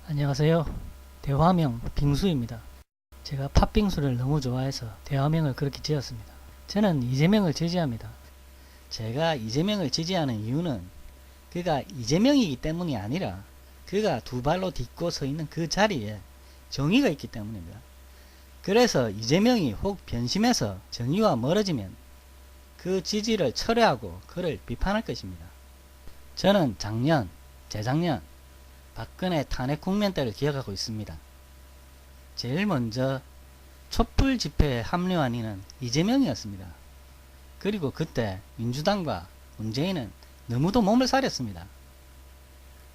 안녕하세요. 대화명 빙수입니다. 제가 팥빙수를 너무 좋아해서 대화명을 그렇게 지었습니다. 저는 이재명을 지지합니다. 제가 이재명을 지지하는 이유는 그가 이재명이기 때문이 아니라 그가 두 발로 딛고 서 있는 그 자리에 정의가 있기 때문입니다. 그래서 이재명이 혹 변심해서 정의와 멀어지면 그 지지를 철회하고 그를 비판할 것입니다. 저는 재작년 박근혜 탄핵 국면 때를 기억하고 있습니다. 제일 먼저 촛불 집회에 합류한 이는 이재명이었습니다. 그리고 그때 민주당과 문재인은 너무도 몸을 사렸습니다.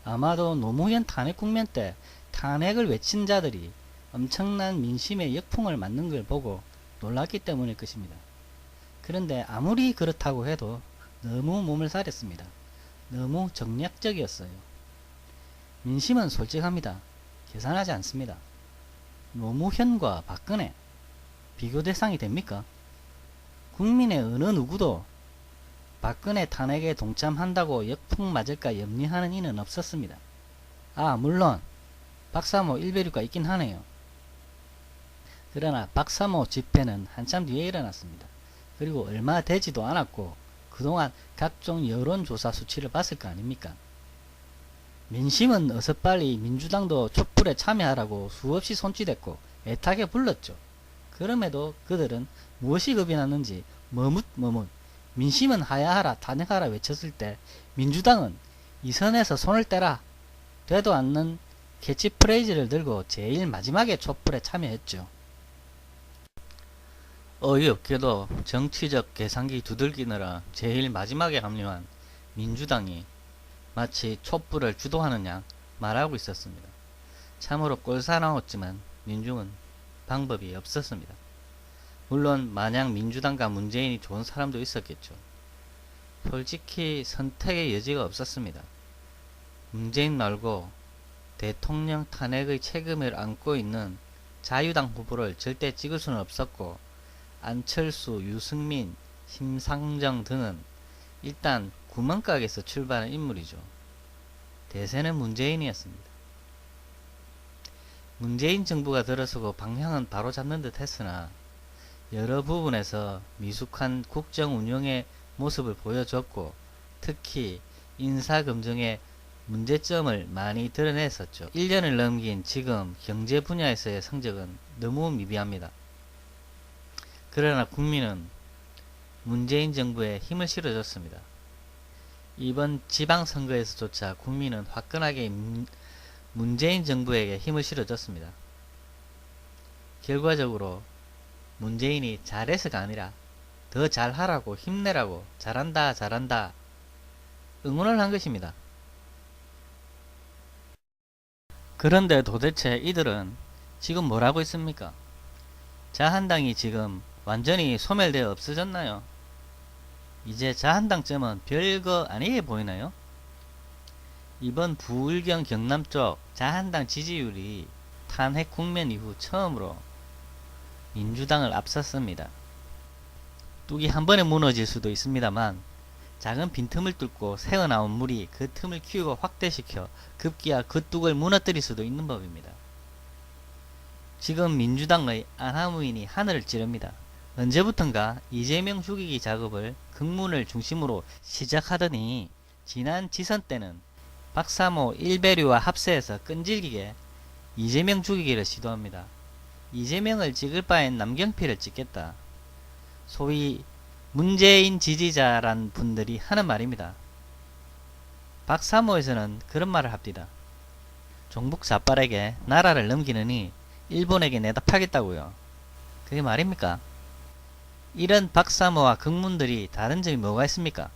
아마도 노무현 탄핵 국면 때 탄핵을 외친 자들이 엄청난 민심의 역풍을 맞는 걸 보고 놀랐기 때문일 것입니다. 그런데 아무리 그렇다고 해도 너무 몸을 사렸습니다. 너무 정략적이었어요. 민심은 솔직합니다. 계산하지 않습니다. 노무현과 박근혜 비교 대상이 됩니까? 국민의 어느 누구도 박근혜 탄핵에 동참한다고 역풍 맞을까 염려하는 이는 없었습니다. 물론 박사모 일베류가 있긴 하네요. 그러나 박사모 집회는 한참 뒤에 일어났습니다. 그리고 얼마 되지도 않았고 그동안 각종 여론조사 수치를 봤을 거 아닙니까? 민심은 어서 빨리 민주당도 촛불에 참여하라고 수없이 손짓했고 애타게 불렀죠. 그럼에도 그들은 무엇이 겁이 났는지 머뭇 민심은 하야하라 탄핵하라 외쳤을 때 민주당은 이 선에서 손을 떼라 되도 않는 캐치프레이즈를 들고 제일 마지막에 촛불에 참여했죠. 어이없게도 정치적 계산기 두들기느라 제일 마지막에 합류한 민주당이 마치 촛불을 주도하는 양 말하고 있었습니다. 참으로 꼴사나웠지만 민중은 방법이 없었습니다. 물론 마냥 민주당과 문재인이 좋은 사람도 있었겠죠. 솔직히 선택의 여지가 없었습니다. 문재인 말고 대통령 탄핵의 책임을 안고 있는 자유당 후보를 절대 찍을 수는 없었고 안철수, 유승민, 심상정 등은 일단 구멍가게에서 출발한 인물이죠. 대세는 문재인이었습니다. 문재인 정부가 들어서고 방향은 바로 잡는 듯 했으나 여러 부분에서 미숙한 국정 운영의 모습을 보여줬고 특히 인사검증의 문제점을 많이 드러냈었죠. 1년을 넘긴 지금 경제 분야에서의 성적은 너무 미비합니다. 그러나 국민은 문재인 정부에 힘을 실어줬습니다. 이번 지방선거에서조차 국민은 화끈하게 문재인 정부에게 힘을 실어줬습니다. 결과적으로 문재인이 잘해서가 아니라 더 잘하라고 힘내라고 잘한다 응원을 한 것입니다. 그런데 도대체 이들은 지금 뭘 하고 있습니까? 자한당이 지금 완전히 소멸되어 없어졌나요? 이제 자한당쯤은 별거 아니게 보이나요? 이번 부울경 경남 쪽 자한당 지지율이 탄핵 국면 이후 처음으로 민주당을 앞섰습니다. 뚝이 한 번에 무너질 수도 있습니다만 작은 빈틈을 뚫고 새어나온 물이 그 틈을 키우고 확대시켜 급기야 그 뚝을 무너뜨릴 수도 있는 법입니다. 지금 민주당의 안하무인이 하늘을 찌릅니다. 언제부턴가 이재명 죽이기 작업을 극문을 중심으로 시작하더니 지난 지선 때는 박사모 일베류와 합세해서 끈질기게 이재명 죽이기를 시도합니다. 이재명을 찍을 바엔 남경필을 찍겠다. 소위 문재인 지지자란 분들이 하는 말입니다. 박사모에서는 그런 말을 합니다. 종북 좌빨에게 나라를 넘기느니 일본에게 내다 팔겠다고요. 그게 말입니까? 이런 박사모와 극문들이 다른 점이 뭐가 있습니까?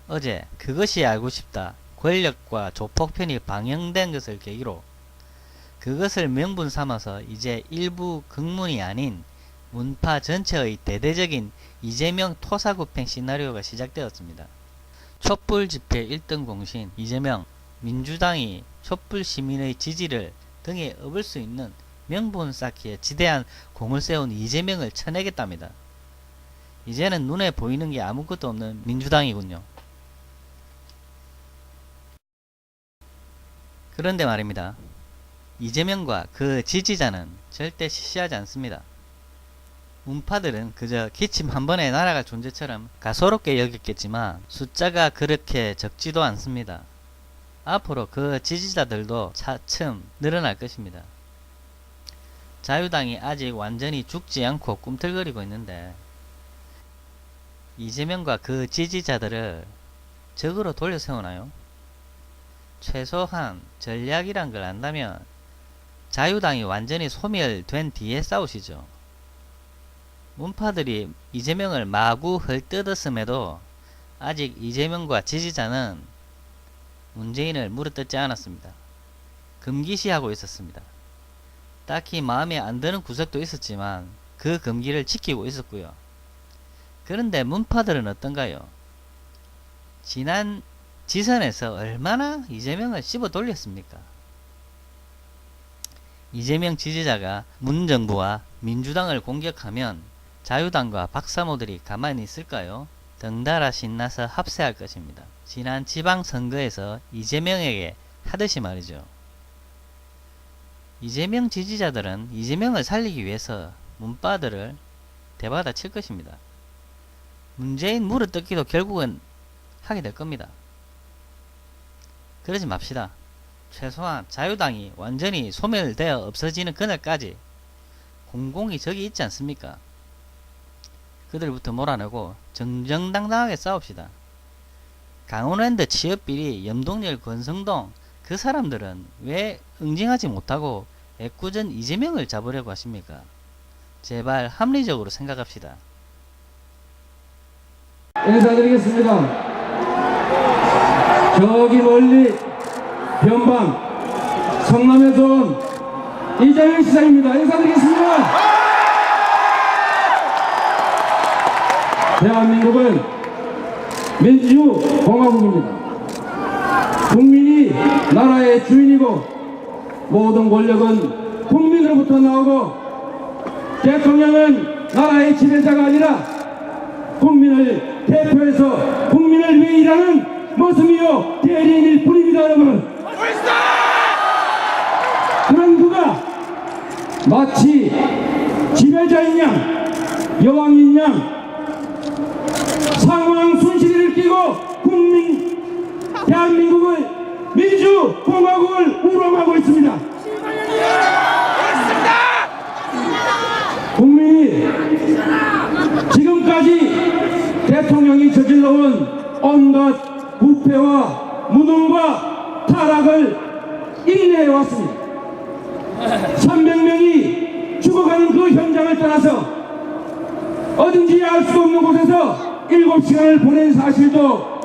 어제 그것이 알고 싶다 권력과 조폭편이 방영된 것을 계기로 그것을 명분 삼아서 이제 일부 극문이 아닌 문파 전체의 대대적인 이재명 토사구팽 시나리오가 시작되었습니다. 촛불 집회 1등 공신 이재명, 민주당이 촛불 시민의 지지를 등에 업을 수 있는 명분 쌓기에 지대한 공을 세운 이재명을 쳐내겠답니다. 이제는 눈에 보이는 게 아무것도 없는 민주당이군요. 그런데 말입니다. 이재명과 그 지지자는 절대 시시하지 않습니다. 문파들은 그저 기침 한 번에 날아갈 존재처럼 가소롭게 여겼겠지만 숫자가 그렇게 적지도 않습니다. 앞으로 그 지지자들도 차츰 늘어날 것입니다. 자유당이 아직 완전히 죽지 않고 꿈틀거리고 있는데 이재명과 그 지지자들을 적으로 돌려 세우나요? 최소한 전략이란 걸 안다면 자유당이 완전히 소멸된 뒤에 싸우시죠. 문파들이 이재명을 마구 헐뜯었음에도 아직 이재명과 지지자는 문재인을 물어뜯지 않았습니다. 금기시하고 있었습니다. 딱히 마음에 안 드는 구석도 있었지만 그 금기를 지키고 있었고요. 그런데 문파들은 어떤가요? 지난 지선에서 얼마나 이재명을 씹어 돌렸습니까? 이재명 지지자가 문정부와 민주당을 공격하면 자유당과 박사모들이 가만히 있을까요? 덩달아 신나서 합세할 것입니다. 지난 지방선거에서 이재명에게 하듯이 말이죠. 이재명 지지자들은 이재명을 살리기 위해서 문파들을 대받아 칠 것입니다. 문재인 물어뜯기도 결국은 하게 될 겁니다. 그러지 맙시다. 최소한 자유당이 완전히 소멸되어 없어지는 그날까지 공공이 저기 있지 않습니까? 그들부터 몰아내고 정정당당하게 싸웁시다. 강원랜드 취업비리, 염동열, 권성동 그 사람들은 왜 응징하지 못하고 애꿎은 이재명을 잡으려고 하십니까? 제발 합리적으로 생각합시다. 인사드리겠습니다. 저기 멀리 변방 성남에서 온 이재명 시장입니다. 인사드리겠습니다. 대한민국은 민주공화국입니다. 국민이 나라의 주인이고 모든 권력은 국민으로부터 나오고 대통령은 나라의 지배자가 아니라 국민을 대표해서 국민을 위해 일하는 모습이요 대리인일 뿐입니다. 여러분, 그런 그가 마치 지배자인 양 여왕인 양 상황 순실이를 끼고 대한민국을 민주공화국을 우롱하고 있습니다. 국민이 지금까지 대통령이 저질러온 온갖 부패와 무능과 타락을 인내해왔습니다. 300명이 죽어가는 그 현장을 떠나서 어딘지 알 수 없는 곳에서 7시간을 보낸 사실도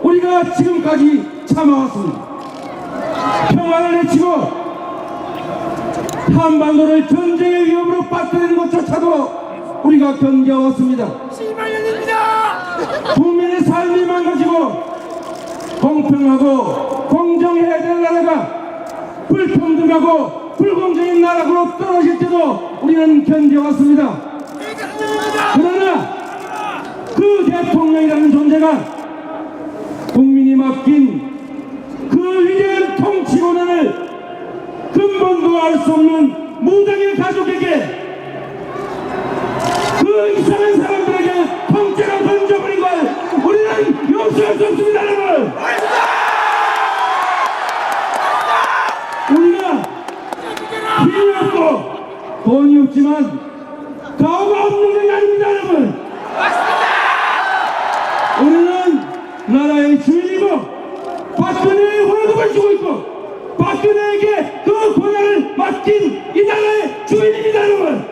우리가 지금까지 참아왔습니다. 평화를 외치고 한반도를 전쟁의 위협으로 빠뜨리는 것조차도 우리가 견뎌왔습니다. 국민의 삶이 망가지고 공평하고 공정해야 될 나라가 불평등하고 불공정인 나라로 떨어질 때도 우리는 견뎌왔습니다. 그러나 그 대통령이라는 존재가 국민이 맡긴 그 위대한 통치 권한을 근본도 알 수 없는 무당의 가족에게 그 이상한 사람들에게 통째로 던져버린 걸 우리는 용서할 수 없습니다. 여러분, 우리가 힘이 없고 돈이 없지만 가오가 없는 게 아닙니다. 여러분, 우리는 나라의 주인이고 박근혜의 월급을 주고 있고 박근혜에게 그 권한을 맡긴 이 나라의 주인입니다. 여러분,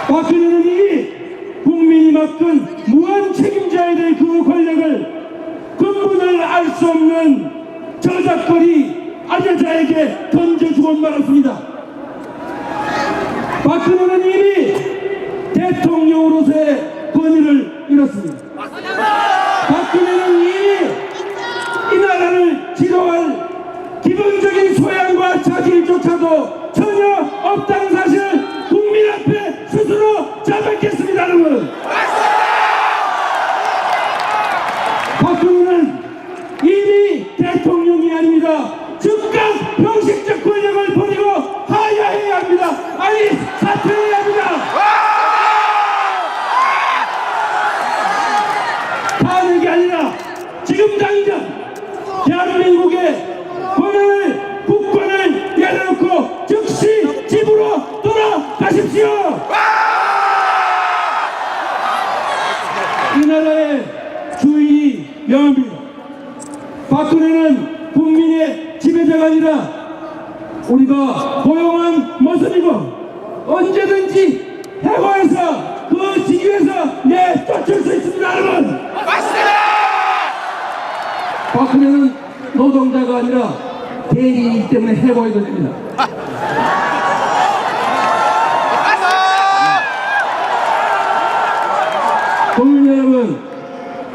박근혜는 이미 국민이 맡은 무한 책임져야 될 그 권력을 근본을 알 수 없는 저작거리 아재자에게 던져주고 말았습니다. 박근혜는 이미 대통령으로서의 권위를 잃었습니다. 박근혜는 이미 이 나라를 지도할 기본적인 소양과 자질조차도 전혀 없다는 사실을 국민 앞에 스스로 자백했습니다. 여러분, 박근혜는 이미 우리가 즉각 형식적 권력을 버리고 하야해야 합니다. 아니 사퇴해야 합니다. 하는 게 아니라 지금 당장 대한민국의 권한을 국권을 내려놓고 즉시 집으로 돌아가십시오. 이 나라의 주인이 명합니다. 박근혜는 국민의 지배자가 아니라 우리가 고용한 모습이고 언제든지 해고해서 그 직위에서 내쫓을 수 있습니다. 여러분 맞습니다. 박근혜는 노동자가 아니라 대리이기 때문에 해고해도 됩니다. 국민 여러분,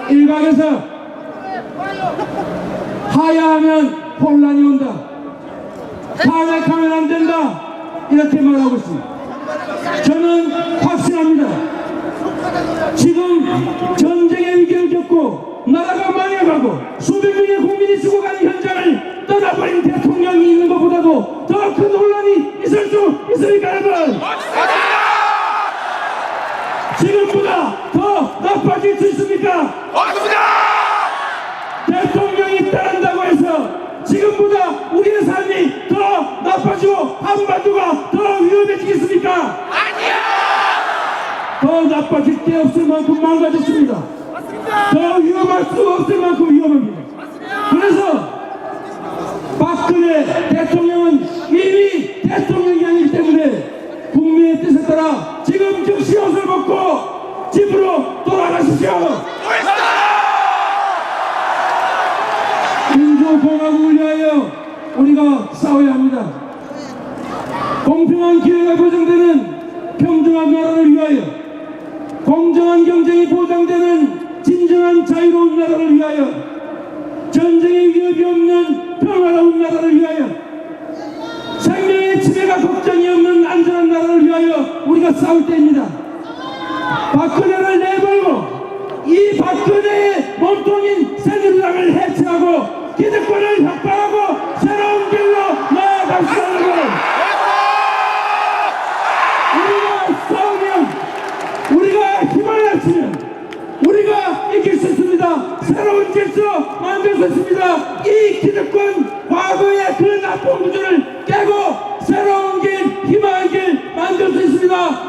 일각에서 하야하면 혼란이 온다, 탄핵하면 안 된다, 이렇게 말하고 있습니다. 저는 확신합니다. 지금 전쟁의 위기를 겪고 나라가 망해가고 수백 명의 국민이 죽어가는 현장을 떠나버린 대통령이 있는 것보다도 더 큰 혼란이 있을 수 있습니까, 여러분? 지금보다 더 나빠질 수 있습니까? 맞습니다. 대통령이 따른다고 해서 지금보다 우리의 삶이 더 나빠지고 한반도가 더 위험해지겠습니까? 아니요. 더 나빠질 게 없을 만큼 망가졌습니다. 더 위험할 수 없을 만큼 위험합니다. 그래서 박근혜 대통령은 이미 대통령이 아니기 때문에 국민의 뜻에 따라 지금 즉시 옷을 벗고 집으로 돌아가십시오. 민주공화국을 위하여 우리가 싸워야 합니다. 공평한 기회가 보장되는 평등한 나라를 위하여, 공정한 경쟁이 보장되는 진정한 자유로운 나라를 위하여, 전쟁의 위협이 없는 평화로운 나라를 위하여, 생명의 지배가 걱정이 없는 안전한 나라를 위하여 우리가 싸울 때입니다. 박근혜를 내버리고 이 박근혜의 몸통인 새누리당을 해체하고 기득권을 혁파하고 새로운 길로 나아갑시다. 여러분, 우리가 싸우면, 우리가 힘을 합치면 우리가 이길 수 있습니다. 새로운 질서 만들 수 있습니다. 이 기득권 과거의 그 나쁜 구조를 깨고 새로운 길, 희망의 길 만들 수 있습니다.